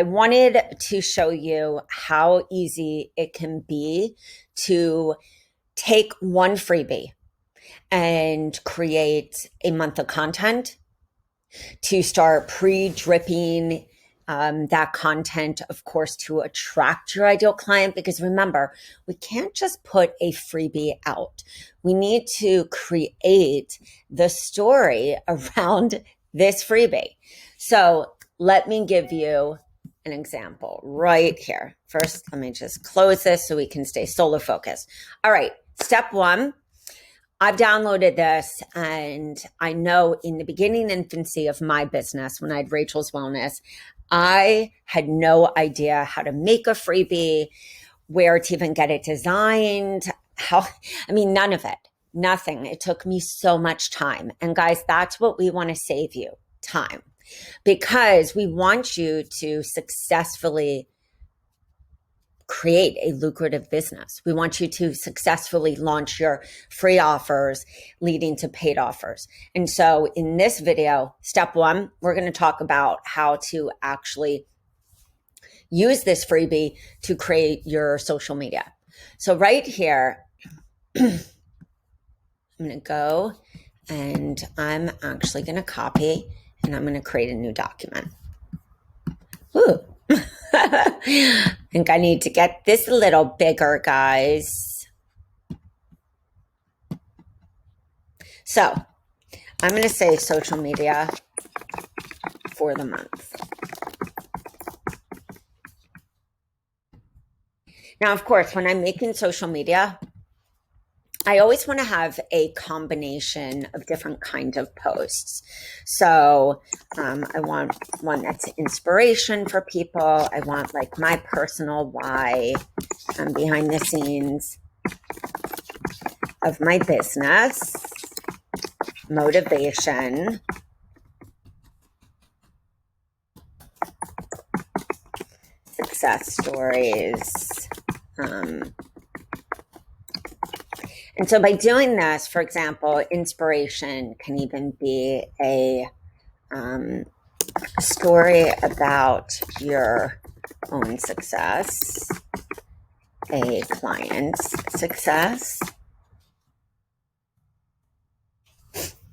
I wanted to show you how easy it can be to take one freebie and create a month of content, to start pre-dripping that content, of course, to attract your ideal client. Because remember, we can't just put a freebie out. We need to create the story around this freebie. So let me give you an example right here. First, let me just close this so we can stay solo focused. All right, step one. I've downloaded this, and I know in the beginning infancy of my business, when I had Rachel's Wellness, I had no idea how to make a freebie, where to even get it designed, none of it, nothing. It took me so much time. And guys, that's what we want to save you, time, because we want you to successfully create a lucrative business. We want you to successfully launch your free offers leading to paid offers. And so in this video, step one, we're going to talk about how to actually use this freebie to create your social media. So right here, I'm going to go and I'm actually going to copy and I'm going to create a new document. Ooh. I think I need to get this a little bigger, guys. So I'm going to say social media for the month. Now, of course, when I'm making social media, I always want to have a combination of different kinds of posts. So I want one that's inspiration for people. I want like my personal why behind the scenes of my business, motivation, success stories. And so by doing this, for example, inspiration can even be a story about your own success, a client's success.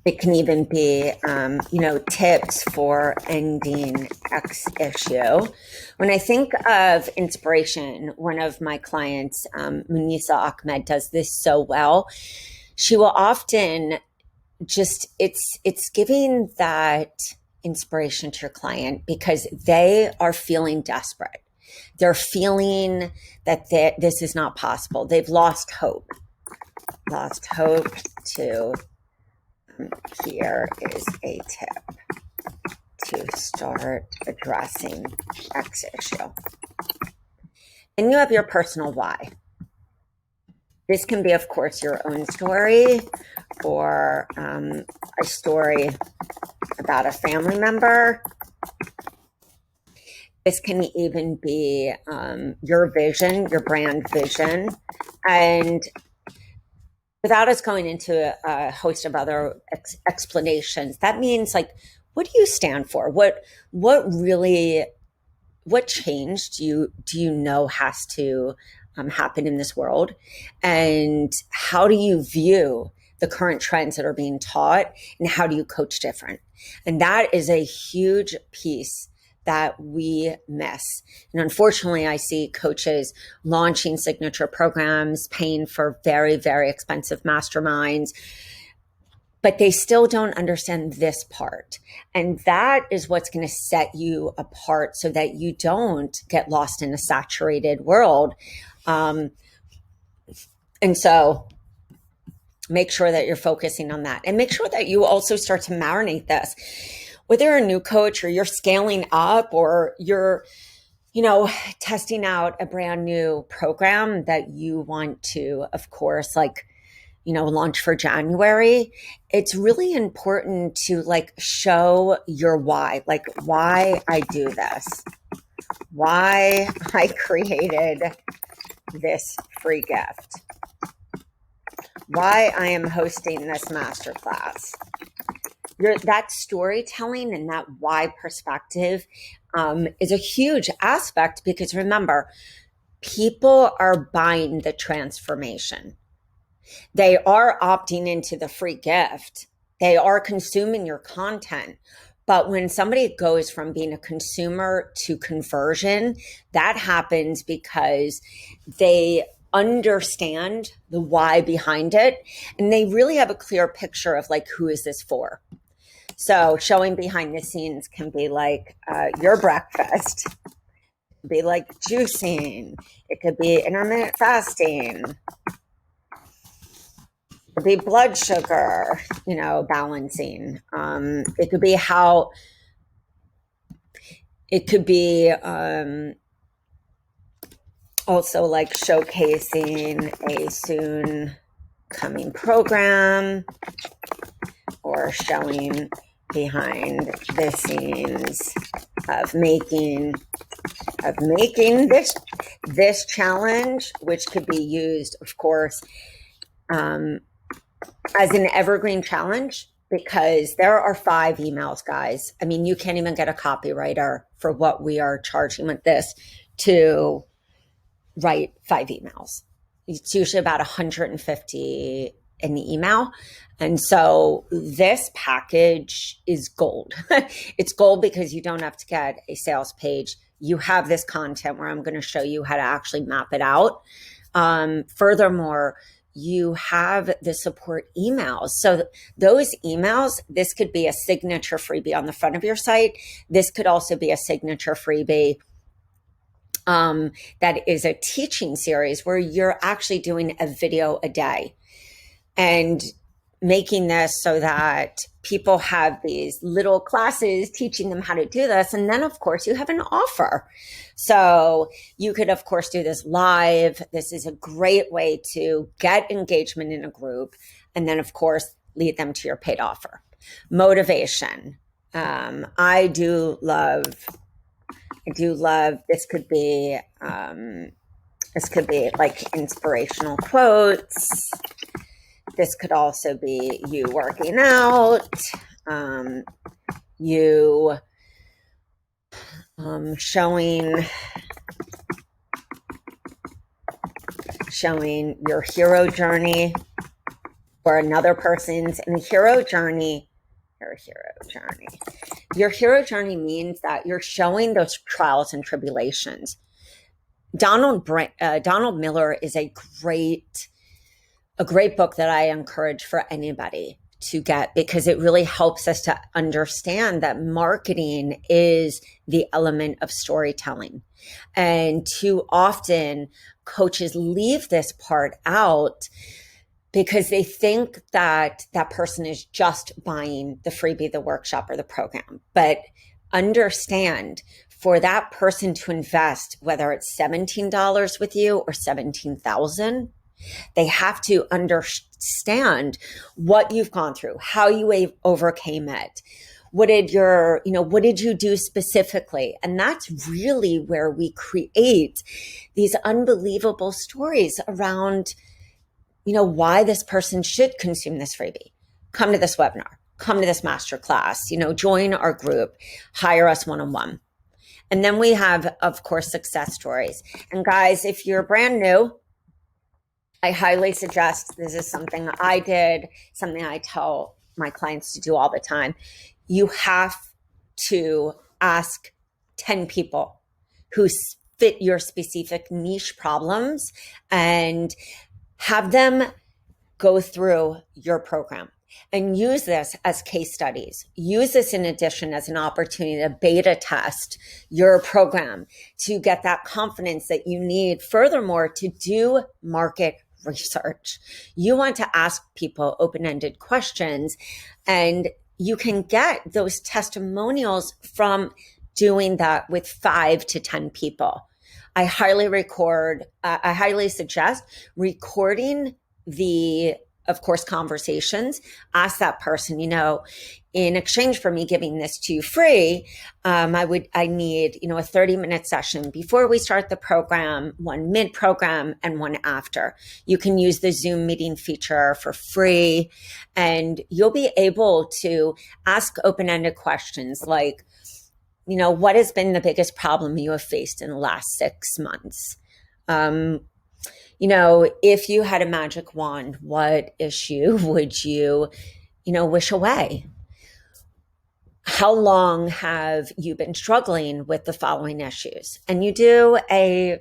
It can even be, tips for ending X issue. When I think of inspiration, one of my clients, Munisa Ahmed, does this so well. She will often it's giving that inspiration to your client because they are feeling desperate. They're feeling that this is not possible. They've lost hope. Lost hope to... Here is a tip to start addressing X issue. And you have your personal why. This can be, of course, your own story or a story about a family member. This can even be your vision, your brand vision. And without us going into a host of other explanations, that means like, what do you stand for? What change do you know has to happen in this world? And how do you view the current trends that are being taught? And how do you coach different? And that is a huge piece that we miss. And unfortunately, I see coaches launching signature programs, paying for very, very expensive masterminds, but they still don't understand this part. And that is what's going to set you apart so that you don't get lost in a saturated world. And so make sure that you're focusing on that, and make sure that you also start to marinate this. Whether you're a new coach or you're scaling up or you're, testing out a brand new program that you want to, of course, launch for January, it's really important to show your why, why I do this, why I created this free gift, why I am hosting this masterclass. That storytelling and that why perspective is a huge aspect, because remember, people are buying the transformation. They are opting into the free gift. They are consuming your content. But when somebody goes from being a consumer to conversion, that happens because they understand the why behind it, and they really have a clear picture of like, who is this for? So showing behind the scenes can be like your breakfast, be like juicing. It could be intermittent fasting. It could be blood sugar, balancing. It could be how, it could be also like showcasing a soon coming program, or showing behind the scenes of making this challenge, which could be used, of course, as an evergreen challenge, because there are 5 emails, guys. I mean, you can't even get a copywriter for what we are charging with this to write 5 emails. It's usually about 150 an email. And so this package is gold. It's gold because you don't have to get a sales page. You have this content where I'm going to show you how to actually map it out. Furthermore, you have the support emails. So those emails, this could be a signature freebie on the front of your site. This could also be a signature freebie that is a teaching series where you're actually doing a video a day and making this so that people have these little classes teaching them how to do this. And then, of course, you have an offer. So you could, of course, do this live. This is a great way to get engagement in a group. And then, of course, lead them to your paid offer. Motivation. I do love, this could be like inspirational quotes. This could also be you working out, you showing your hero journey, or another person's in the hero journey. Your hero journey means that you're showing those trials and tribulations. Donald Miller is a great book that I encourage for anybody to get, because it really helps us to understand that marketing is the element of storytelling. And too often coaches leave this part out because they think that that person is just buying the freebie, the workshop, or the program. But understand, for that person to invest, whether it's $17 with you or $17,000, they have to understand what you've gone through, how you overcame it. What did you do specifically? And that's really where we create these unbelievable stories around, why this person should consume this freebie. Come to this webinar, come to this masterclass, join our group, hire us one-on-one. And then we have, of course, success stories. And guys, if you're brand new, I highly suggest, this is something I did, something I tell my clients to do all the time. You have to ask 10 people who fit your specific niche problems and have them go through your program. And use this as case studies. Use this in addition as an opportunity to beta test your program, to get that confidence that you need. Furthermore, to do market research. You want to ask people open-ended questions, and you can get those testimonials from doing that with 5 to 10 people. I highly suggest recording the, of course, conversations. Ask that person, in exchange for me giving this to you free, I need, a 30-minute session before we start the program, one mid-program, and one after. You can use the Zoom meeting feature for free, and you'll be able to ask open-ended questions like, what has been the biggest problem you have faced in the last 6 months? If you had a magic wand, what issue would you, wish away? How long have you been struggling with the following issues? And you do a,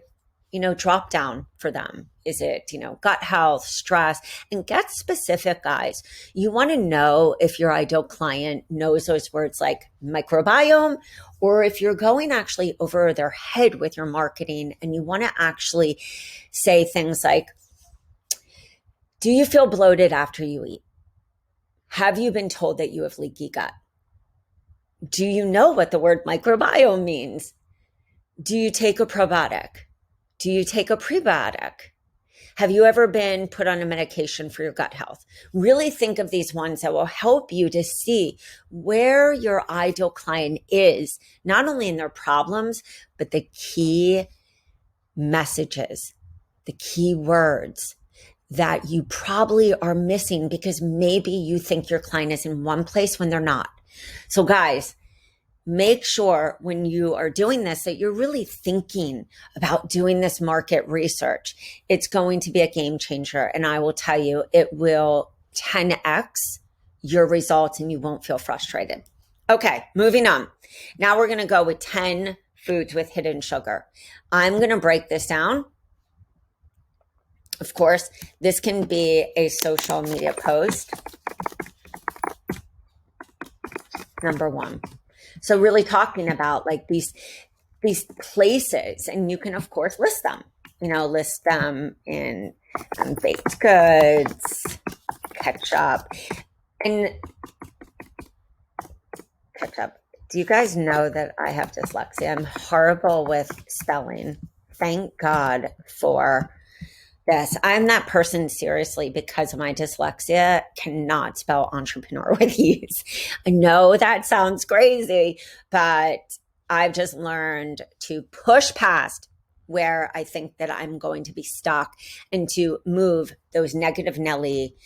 drop down for them. Is it, gut health, stress, and get specific, guys. You want to know if your ideal client knows those words like microbiome, or if you're going actually over their head with your marketing and you want to actually say things like, do you feel bloated after you eat? Have you been told that you have leaky gut? Do you know what the word microbiome means? Do you take a probiotic? Do you take a prebiotic? Have you ever been put on a medication for your gut health? Really think of these ones that will help you to see where your ideal client is, not only in their problems, but the key messages, the key words that you probably are missing because maybe you think your client is in one place when they're not. So guys, make sure when you are doing this that you're really thinking about doing this market research. It's going to be a game changer. And I will tell you, it will 10x your results and you won't feel frustrated. Okay, moving on. Now we're going to go with 10 foods with hidden sugar. I'm going to break this down. Of course, this can be a social media post. Number one. So really talking about like these places, and you can of course list them, list them in baked goods, ketchup. Do you guys know that I have dyslexia? I'm horrible with spelling. Thank God for this. I'm that person, seriously, because of my dyslexia, cannot spell entrepreneur with ease. I know that sounds crazy, but I've just learned to push past where I think that I'm going to be stuck and to move those negative Nelly,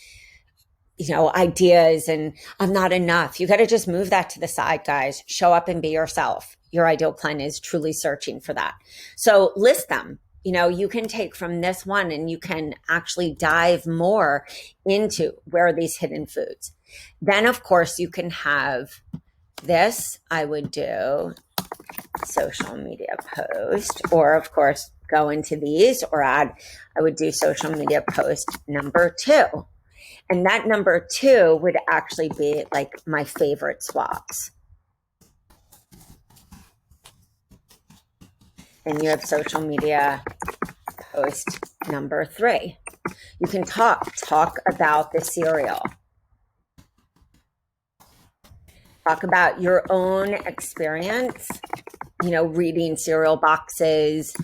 ideas and I'm not enough. You got to just move that to the side, guys. Show up and be yourself. Your ideal client is truly searching for that. So list them. You can take from this one and you can actually dive more into where are these hidden foods. Then, of course, you can have this. I would do social media post, or of course, go into these or add, I would do social media post number 2. And that number 2 would actually be like my favorite swaps. And you have social media post number 3. You can talk about the cereal. Talk about your own experience, reading cereal boxes.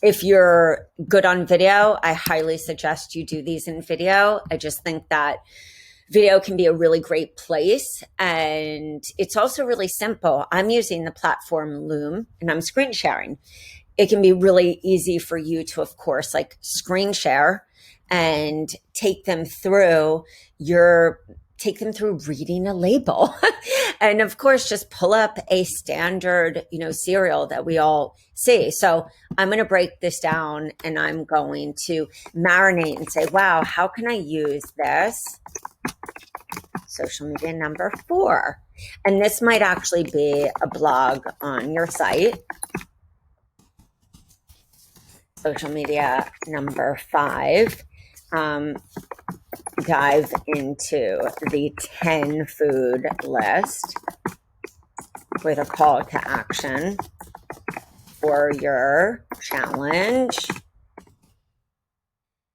If you're good on video, I highly suggest you do these in video. I just think that video can be a really great place, and it's also really simple. I'm using the platform Loom and I'm screen sharing. It can be really easy for you to, of course, like screen share and take them through reading a label. And of course, just pull up a standard, cereal that we all see. So I'm going to break this down and I'm going to marinate and say, wow, how can I use this? Social media number 4. And this might actually be a blog on your site. Social media number 5. Dive into the 10 food list with a call to action for your challenge.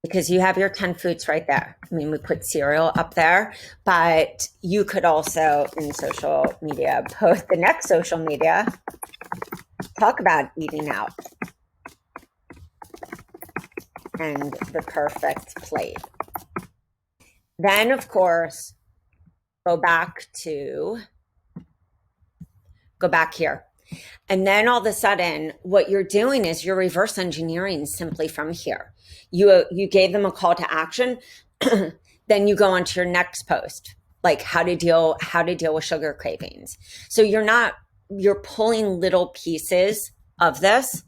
Because you have your 10 foods right there. I mean, we put cereal up there, but you could also in social media post the next social media, talk about eating out and the perfect plate. Then, of course, go back here. And then all of a sudden, what you're doing is you're reverse engineering simply from here. You gave them a call to action. Then you go on to your next post, like how to deal with sugar cravings. So you're not you're pulling little pieces of this.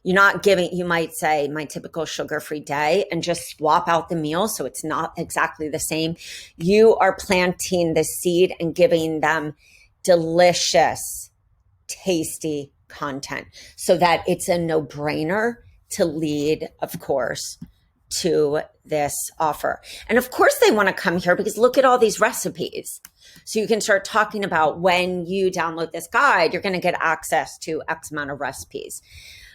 You're not giving, you might say, my typical sugar-free day and just swap out the meal so it's not exactly the same. You are planting the seed and giving them delicious, tasty content so that it's a no-brainer to lead, of course, to this offer. And of course they want to come here because look at all these recipes. So you can start talking about when you download this guide, you're going to get access to X amount of recipes.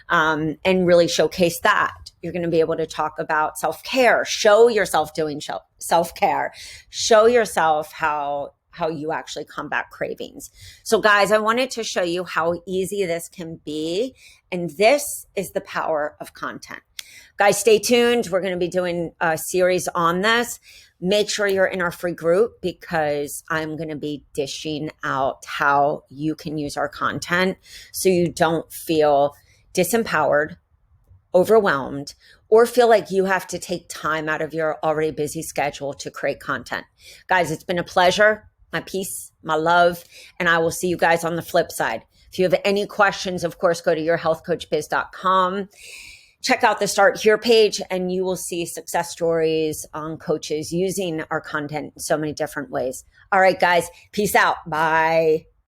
And really showcase that. You're going to be able to talk about self-care, show yourself doing self-care, show yourself how you actually combat cravings. So guys, I wanted to show you how easy this can be. And this is the power of content. Guys, stay tuned. We're going to be doing a series on this. Make sure you're in our free group because I'm going to be dishing out how you can use our content so you don't feel disempowered, overwhelmed, or feel like you have to take time out of your already busy schedule to create content. Guys, it's been a pleasure. My peace, my love, and I will see you guys on the flip side. If you have any questions, of course, go to yourhealthcoachbiz.com. Check out the Start Here page, and you will see success stories on coaches using our content in so many different ways. All right, guys, peace out. Bye.